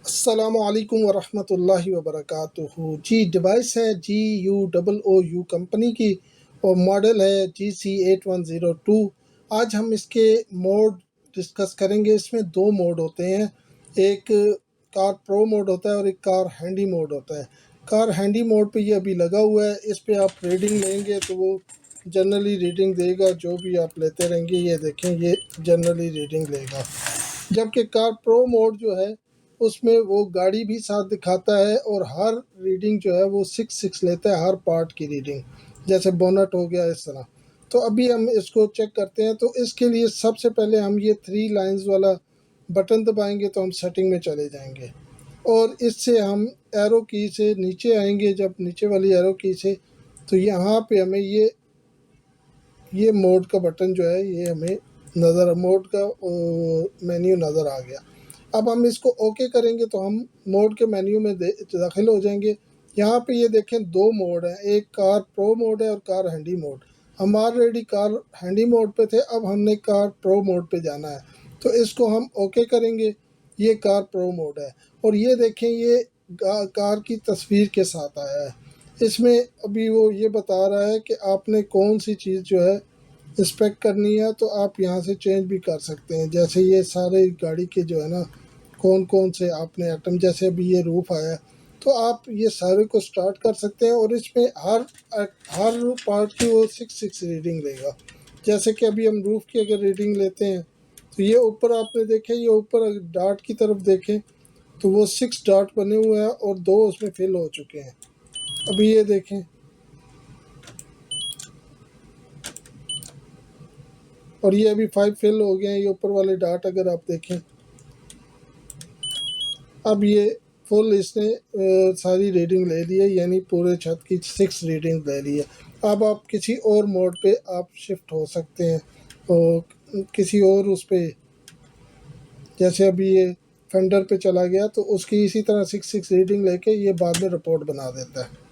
अस्सलामुअलैकुम वरहमतुल्लाहि वबरकातुहू। जी, डिवाइस है GUOOU कंपनी की और मॉडल है GC8102। आज हम इसके मोड डिस्कस करेंगे। इसमें दो मोड होते हैं, एक कार प्रो मोड होता है और एक कार हैंडी मोड होता है। कार हैंडी मोड पे ये अभी लगा हुआ है। इस पे आप रीडिंग लेंगे तो वो जनरली रीडिंग देगा, जो भी आप लेते रहेंगे। ये देखें, ये जनरली रीडिंग लेगा। जबकि कार प्रो मोड जो है उसमें वो गाड़ी भी साथ दिखाता है और हर रीडिंग जो है वो 6 लेता है, हर पार्ट की रीडिंग, जैसे बोनट हो गया इस तरह। तो अभी हम इसको चेक करते हैं। तो इसके लिए सबसे पहले हम ये 3 लाइंस वाला बटन दबाएंगे तो हम सेटिंग में चले जाएंगे और इससे हम एरो की से नीचे आएंगे। जब नीचे वाली एरो की से तो यहाँ पे हमें ये मोड का बटन जो है ये हमें नज़र, मोड का मेन्यू नज़र आ गया। अब हम इसको ओके करेंगे तो हम मोड के मेन्यू में दाखिल हो जाएंगे। यहाँ पे ये देखें, दो मोड हैं, एक कार प्रो मोड है और कार हैंडी मोड। हम ऑलरेडी कार हैंडी मोड पे थे, अब हमने कार प्रो मोड पे जाना है तो इसको हम ओके करेंगे। ये कार प्रो मोड है और ये देखें, ये कार की तस्वीर के साथ आया है। इसमें अभी वो ये बता रहा है कि आपने कौन सी चीज़ जो है इंस्पेक्ट करनी है, तो आप यहाँ से चेंज भी कर सकते हैं। जैसे ये सारे गाड़ी के जो है ना, कौन कौन से आपने आइटम, जैसे अभी ये रूफ आया है तो आप ये सारे को स्टार्ट कर सकते हैं और इसमें हर हर पार्ट की वो 6 रीडिंग लेगा। जैसे कि अभी हम रूफ की अगर रीडिंग लेते हैं तो ये ऊपर आपने देखे, ये ऊपर डार्ट की तरफ देखें तो वो 6 डार्ट बने हुए हैं और 2 उसमें फिल हो चुके हैं। अभी ये देखें, और ये अभी 5 फिल हो गए हैं। ये ऊपर वाले डार्ट अगर आप देखें, अब ये फुल इसने सारी रीडिंग ले ली है, यानी पूरे छत की 6 रीडिंग ले ली है। अब आप किसी और मोड पे आप शिफ्ट हो सकते हैं और किसी और उस पे, जैसे अभी ये फेंडर पे चला गया तो उसकी इसी तरह 6 रीडिंग लेके ये बाद में रिपोर्ट बना देता है।